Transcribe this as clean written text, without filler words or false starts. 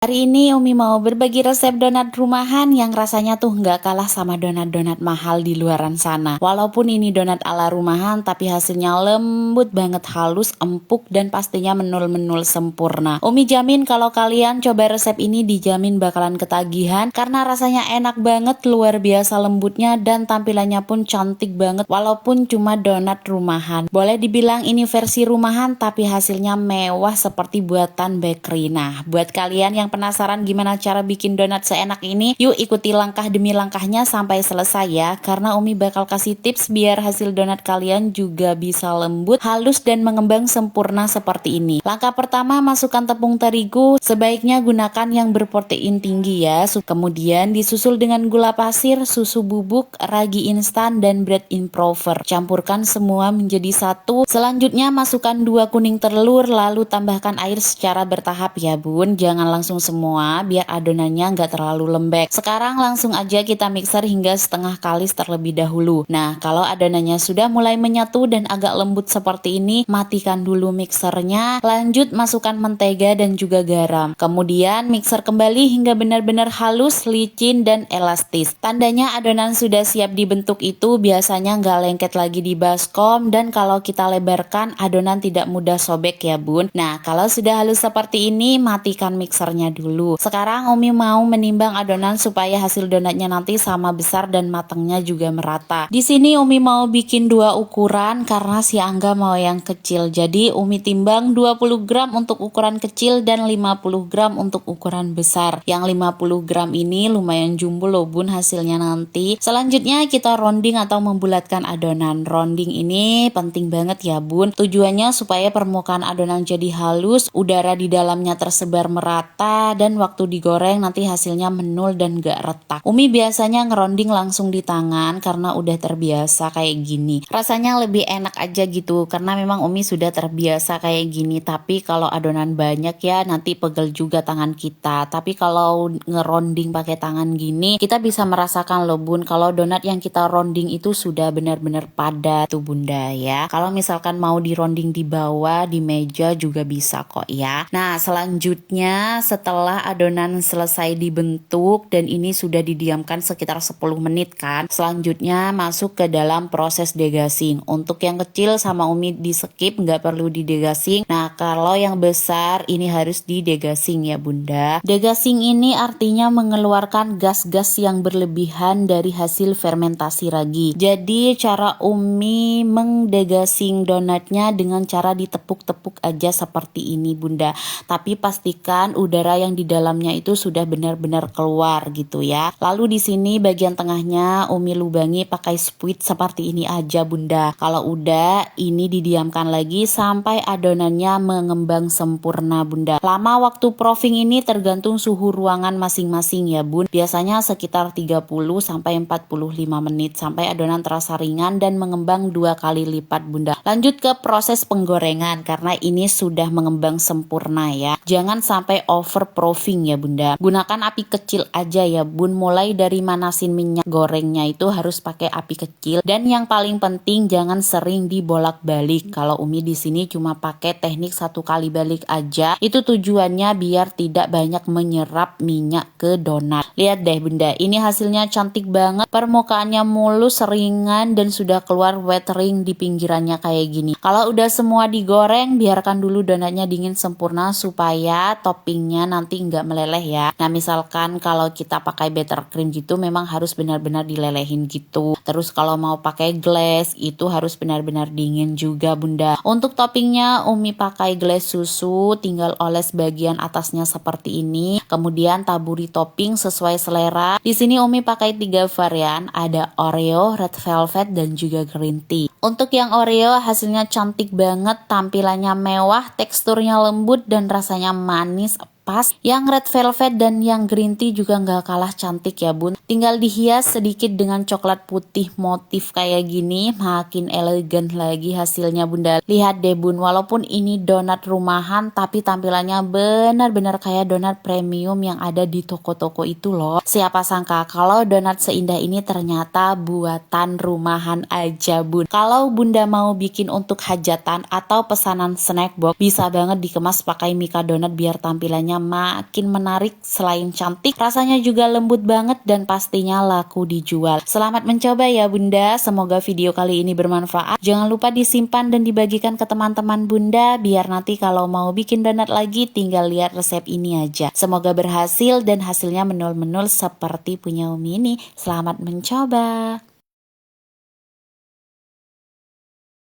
Hari ini Umi mau berbagi resep donat rumahan yang rasanya tuh nggak kalah sama donat-donat mahal di luaran sana. Walaupun ini donat ala rumahan tapi hasilnya lembut banget, halus, empuk, dan pastinya menul-menul sempurna. Umi jamin kalau kalian coba resep ini dijamin bakalan ketagihan karena rasanya enak banget, luar biasa lembutnya, dan tampilannya pun cantik banget walaupun cuma donat rumahan. Boleh dibilang ini versi rumahan tapi hasilnya mewah seperti buatan bakery. Nah, buat kalian yang penasaran gimana cara bikin donat seenak ini? Yuk ikuti langkah demi langkahnya sampai selesai ya, karena Umi bakal kasih tips biar hasil donat kalian juga bisa lembut, halus, dan mengembang sempurna seperti ini. Langkah pertama, masukkan tepung terigu, sebaiknya gunakan yang berprotein tinggi ya. Kemudian disusul dengan gula pasir, susu bubuk, ragi instan, dan bread improver. Campurkan semua menjadi satu. Selanjutnya masukkan 2 kuning telur, lalu tambahkan air secara bertahap ya bun, jangan langsung semua biar adonannya nggak terlalu lembek. Sekarang langsung aja kita mixer hingga setengah kalis terlebih dahulu. Nah, kalau adonannya sudah mulai menyatu dan agak lembut seperti ini, matikan dulu mixernya. Lanjut masukkan mentega dan juga garam. Kemudian mixer kembali hingga benar-benar halus, licin, dan elastis. Tandanya adonan sudah siap dibentuk itu biasanya nggak lengket lagi di baskom, dan kalau kita lebarkan adonan tidak mudah sobek ya bun. Nah, kalau sudah halus seperti ini, matikan mixernya dulu. Sekarang Umi mau menimbang adonan supaya hasil donatnya nanti sama besar dan matangnya juga merata. Di sini Umi mau bikin 2 ukuran karena si Angga mau yang kecil. Jadi Umi timbang 20 gram untuk ukuran kecil dan 50 gram untuk ukuran besar. Yang 50 gram ini lumayan jumbo loh bun hasilnya nanti. Selanjutnya kita rounding atau membulatkan adonan. Rounding ini penting banget ya bun. Tujuannya supaya permukaan adonan jadi halus, udara di dalamnya tersebar merata, dan waktu digoreng nanti hasilnya menul dan gak retak. Umi biasanya ngeronding langsung di tangan karena udah terbiasa kayak gini. Rasanya lebih enak aja gitu karena memang Umi sudah terbiasa kayak gini. Tapi kalau adonan banyak ya nanti pegel juga tangan kita. Tapi kalau ngeronding pakai tangan gini, kita bisa merasakan loh bun kalau donat yang kita rounding itu sudah benar-benar padat tuh bunda ya. Kalau misalkan mau dironding di bawah di meja juga bisa kok ya. Nah, selanjutnya setelah adonan selesai dibentuk dan ini sudah didiamkan sekitar 10 menit kan, selanjutnya masuk ke dalam proses degasing. Untuk yang kecil sama Umi di skip, nggak perlu didegasing. Nah, kalau yang besar ini harus didegasing ya bunda. Degasing ini artinya mengeluarkan gas-gas yang berlebihan dari hasil fermentasi ragi. Jadi cara Umi mengdegasing donatnya dengan cara ditepuk-tepuk aja seperti ini bunda. Tapi pastikan udara yang di dalamnya itu sudah benar-benar keluar gitu ya. Lalu di sini bagian tengahnya Umi lubangi pakai spuit seperti ini aja bunda. Kalau udah, ini didiamkan lagi sampai adonannya mengembang sempurna bunda. Lama waktu proofing ini tergantung suhu ruangan masing-masing ya bun. Biasanya sekitar 30 sampai 45 menit sampai adonan terasa ringan dan mengembang 2 kali lipat bunda. Lanjut ke proses penggorengan karena ini sudah mengembang sempurna ya. Jangan sampai over proofing ya bunda. Gunakan api kecil aja ya bun. Mulai dari manasin minyak gorengnya itu harus pakai api kecil, dan yang paling penting jangan sering dibolak-balik. Kalau Umi di sini cuma pakai teknik 1 kali balik aja. Itu tujuannya biar tidak banyak menyerap minyak ke donat. Lihat deh bunda, ini hasilnya cantik banget. Permukaannya mulus, ringan, dan sudah keluar wet ring di pinggirannya kayak gini. Kalau udah semua digoreng, biarkan dulu donatnya dingin sempurna supaya toppingnya nanti nggak meleleh ya. Nah, misalkan kalau kita pakai buttercream gitu memang harus benar-benar dilelehin gitu. Terus kalau mau pakai glaze itu harus benar-benar dingin juga bunda. Untuk toppingnya Umi pakai glaze susu, tinggal oles bagian atasnya seperti ini. Kemudian taburi topping sesuai selera. Di sini Umi pakai 3 varian, ada Oreo, red velvet, dan juga green tea. Untuk yang Oreo hasilnya cantik banget, tampilannya mewah, teksturnya lembut, dan rasanya manis pas. Yang red velvet dan yang green tea juga nggak kalah cantik ya bun. Tinggal dihias sedikit dengan coklat putih motif kayak gini, makin elegan lagi hasilnya bunda. Lihat deh bun, walaupun ini donat rumahan tapi tampilannya benar-benar kayak donat premium yang ada di toko-toko itu loh. Siapa sangka kalau donat seindah ini ternyata buatan rumahan aja bun. Kalau bunda mau bikin untuk hajatan atau pesanan snack box, bisa banget dikemas pakai Mika Donat biar tampilannya hasilnya makin menarik. Selain cantik, rasanya juga lembut banget dan pastinya laku dijual. Selamat mencoba ya Bunda, semoga video kali ini bermanfaat. Jangan lupa disimpan dan dibagikan ke teman-teman Bunda, biar nanti kalau mau bikin donat lagi tinggal lihat resep ini aja. Semoga berhasil dan hasilnya menul-menul seperti punya Umi ini. Selamat mencoba.